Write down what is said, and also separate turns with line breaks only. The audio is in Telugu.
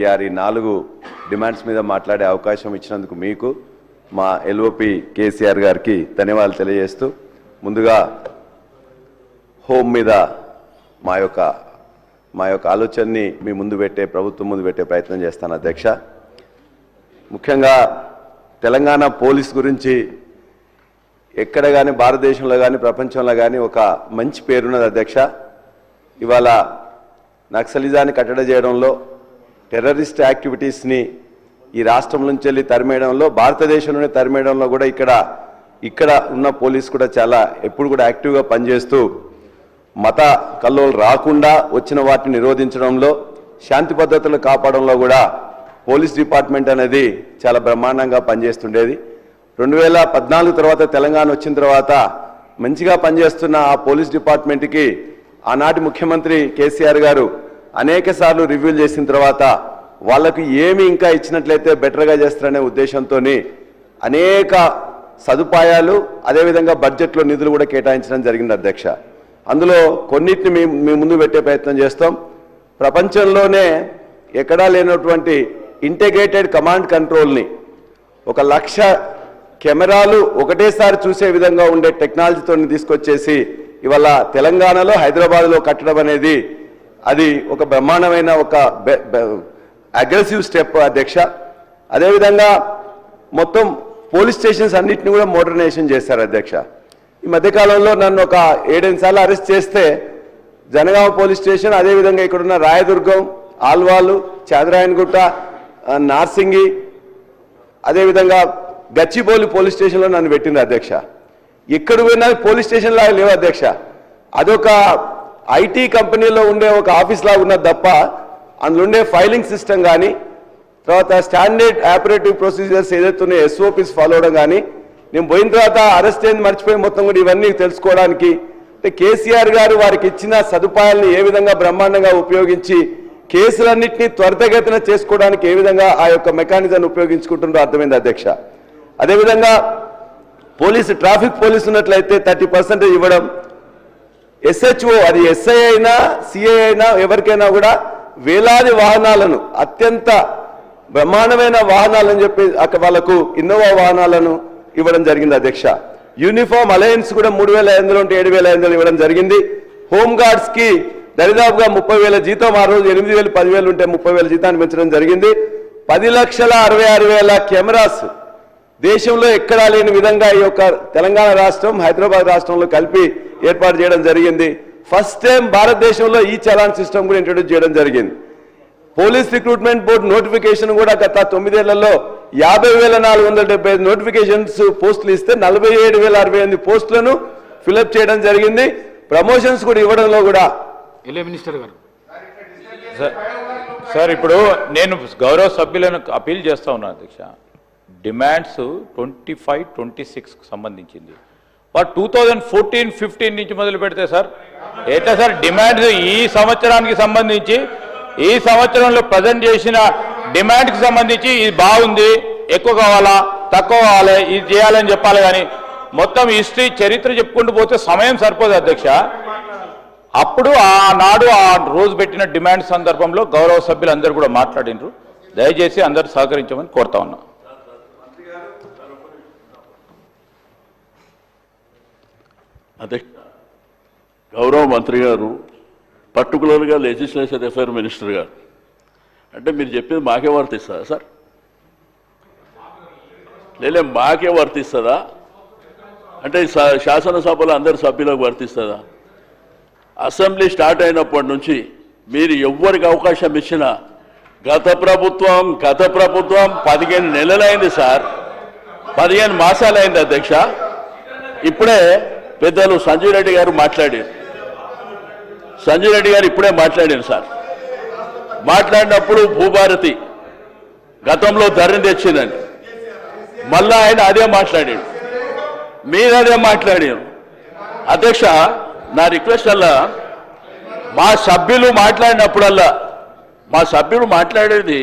ఈ 4 డిమాండ్స్ మీద మాట్లాడే అవకాశం ఇచ్చినందుకు మీకు మా ఎల్ఓపి కేసీఆర్ గారికి ధన్యవాదాలు తెలియజేస్తూ ముందుగా హోమ్ మీద మా యొక్క ఆలోచనని మీ ముందు పెట్టే ప్రభుత్వం ముందు పెట్టే ప్రయత్నం చేస్తాను అధ్యక్ష. ముఖ్యంగా తెలంగాణ పోలీస్ గురించి ఎక్కడ కానీ భారతదేశంలో కానీ ప్రపంచంలో కానీ ఒక మంచి పేరున్నది అధ్యక్ష. ఇవాళ నక్సలిజాన్ని కట్టడి చేయడంలో టెర్రరిస్ట్ యాక్టివిటీస్ని ఈ రాష్ట్రం నుంచి వెళ్ళి తరిమేయడంలో భారతదేశంలోనే తరిమేయడంలో కూడా ఇక్కడ ఉన్న పోలీస్ కూడా చాలా ఎప్పుడు కూడా యాక్టివ్గా పనిచేస్తూ మత కల్లోలు రాకుండా వచ్చిన వాటిని నిరోధించడంలో శాంతి భద్రతలు కాపాడంలో కూడా పోలీస్ డిపార్ట్మెంట్ అనేది చాలా బ్రహ్మాండంగా పనిచేస్తుండేది. 2014 తర్వాత తెలంగాణ వచ్చిన తర్వాత మంచిగా పనిచేస్తున్న ఆ పోలీస్ డిపార్ట్మెంట్కి ఆనాటి ముఖ్యమంత్రి కేసీఆర్ గారు అనేక సార్లు రివ్యూలు చేసిన తర్వాత వాళ్ళకు ఏమి ఇంకా ఇచ్చినట్లయితే బెటర్గా చేస్తారనే ఉద్దేశంతో అనేక సదుపాయాలు అదేవిధంగా బడ్జెట్లో నిధులు కూడా కేటాయించడం జరిగింది అధ్యక్ష. అందులో కొన్నిటిని మీ ముందు పెట్టే ప్రయత్నం చేస్తాం. ప్రపంచంలోనే ఎక్కడా లేనటువంటి ఇంటిగ్రేటెడ్ కమాండ్ కంట్రోల్ని 1,00,000 కెమెరాలు ఒకటేసారి చూసే విధంగా ఉండే టెక్నాలజీతో తీసుకొచ్చేసి ఇవాళ తెలంగాణలో హైదరాబాద్లో కట్టడం అనేది అది ఒక బ్రహ్మాండమైన ఒక అగ్రెసివ్ స్టెప్ అధ్యక్ష. అదేవిధంగా మొత్తం పోలీస్ స్టేషన్స్ అన్నింటినీ కూడా మోడర్నైజేషన్ చేశారు అధ్యక్ష. ఈ మధ్యకాలంలో నన్ను ఒక 7-8 సార్లు అరెస్ట్ చేస్తే జనగామ పోలీస్ స్టేషన్, అదేవిధంగా ఇక్కడున్న రాయదుర్గం, ఆల్వాలు, చాంద్రాయణగుట్ట, నార్సింగి, అదేవిధంగా గచ్చిబౌలి పోలీస్ స్టేషన్లో నన్ను పెట్టింది అధ్యక్ష. ఎక్కడ పోయినా పోలీస్ స్టేషన్ లాగా లేవు అధ్యక్ష. అదొక ఐటీ కంపెనీలో ఉండే ఒక ఆఫీస్ లాగా ఉన్నది తప్ప అందులో ఉండే ఫైలింగ్ సిస్టమ్ కానీ తర్వాత స్టాండర్డ్ ఆపరేటివ్ ప్రొసీజర్స్ ఏదైతే ఉన్నాయో ఎస్ఓపీస్ ఫాలో అవడం కానీ నేను పోయిన తర్వాత అరెస్ట్ అయింది మర్చిపోయి మొత్తం కూడా ఇవన్నీ తెలుసుకోవడానికి అంటే కేసీఆర్ గారు వారికి ఇచ్చిన సదుపాయాలను ఏ విధంగా బ్రహ్మాండంగా ఉపయోగించి కేసులన్నింటినీ త్వరితగతిన చేసుకోవడానికి ఏ విధంగా ఆ యొక్క మెకానిజాన్ని ఉపయోగించుకుంటుందో అర్థమైంది అధ్యక్ష. అదేవిధంగా ట్రాఫిక్ పోలీసు ఉన్నట్లయితే 30% ఇవ్వడం, SHO అది SI అయినా CI అయినా ఎవరికైనా కూడా వేలాది వాహనాలను అత్యంత బ్రహ్మాండమైన వాహనాలని చెప్పి వాళ్ళకు ఇన్నోవా వాహనాలను ఇవ్వడం జరిగింది అధ్యక్ష. యూనిఫామ్ అలయన్స్ కూడా 3,500 ఉంటే 7,500 ఇవ్వడం జరిగింది. హోమ్ గార్డ్స్కి దరిదాపుగా 30,000 జీతం, ఆ రోజు 8,000 10,000 ఉంటే 30,000 జీతాన్ని పెంచడం జరిగింది. 10,66,000 కెమెరాస్ దేశంలో ఎక్కడా లేని విధంగా ఈ యొక్క తెలంగాణ రాష్ట్రం హైదరాబాద్ రాష్ట్రంలో కలిపి ఏర్పాటు చేయడం జరిగింది. ఫస్ట్ టైం భారతదేశంలో ఈ చలాన్ సిస్టమ్ కూడా ఇంట్రొడ్యూస్ చేయడం జరిగింది. పోలీస్ రిక్రూట్మెంట్ బోర్డు నోటిఫికేషన్ కూడా గత 9 ఏళ్లలో 50,475 నోటిఫికేషన్స్ పోస్టులు ఇస్తే 47,068 పోస్టులను ఫిలప్ చేయడం జరిగింది. ప్రమోషన్స్ కూడా ఇవ్వడంలో కూడా
మినిస్టర్ గారు సార్ ఇప్పుడు నేను గౌరవ సభ్యులను అపీల్ చేస్తా ఉన్నాను అధ్యక్ష. డిమాండ్స్ 25-26కు సంబంధించింది. వారు 2014-15 నుంచి మొదలు పెడితే సార్ ఎట్లా సార్ డిమాండ్స్ ఈ సంవత్సరానికి సంబంధించి ఈ సంవత్సరంలో ప్రజెంట్ చేసిన డిమాండ్కి సంబంధించి ఇది బాగుంది, ఎక్కువ కావాలా తక్కువ కావాలి, ఇది చేయాలని చెప్పాలి. కానీ మొత్తం హిస్టరీ చరిత్ర చెప్పుకుంటూ పోతే సమయం సరిపోదు అధ్యక్ష. అప్పుడు ఆనాడు ఆ రోజు పెట్టిన డిమాండ్ సందర్భంలో గౌరవ సభ్యులు అందరూ కూడా మాట్లాడినారు. దయచేసి అందరూ సహకరించమని కోరుతా ఉన్నా.
అదే గౌరవ మంత్రి గారు, పర్టికులర్గా లెజిస్లేషన్ అఫైర్ మినిస్టర్ గారు, అంటే మీరు చెప్పేది మాకే వర్తిస్తుందా సార్? లేలే మాకే వర్తిస్తుందా అంటే శాసనసభలో అందరి సభ్యులకు వర్తిస్తుందా? అసెంబ్లీ స్టార్ట్ అయినప్పటి నుంచి మీరు ఎవ్వరికి అవకాశం ఇచ్చినా గత ప్రభుత్వం 15 నెలలైంది సార్, 15 మాసాలైంది అధ్యక్ష. ఇప్పుడే పెద్దలు సంజయ్ రెడ్డి గారు మాట్లాడారు. సంజయ్ రెడ్డి గారు ఇప్పుడే మాట్లాడారు సార్. మాట్లాడినప్పుడు భూభారతి గతంలో ధరని తెచ్చిందని మళ్ళా ఆయన అదే మాట్లాడాడు, మీరు అదే మాట్లాడారు అధ్యక్ష. నా రిక్వెస్ట్ అలా మా సభ్యులు మాట్లాడినప్పుడల్లా మా సభ్యులు మాట్లాడేది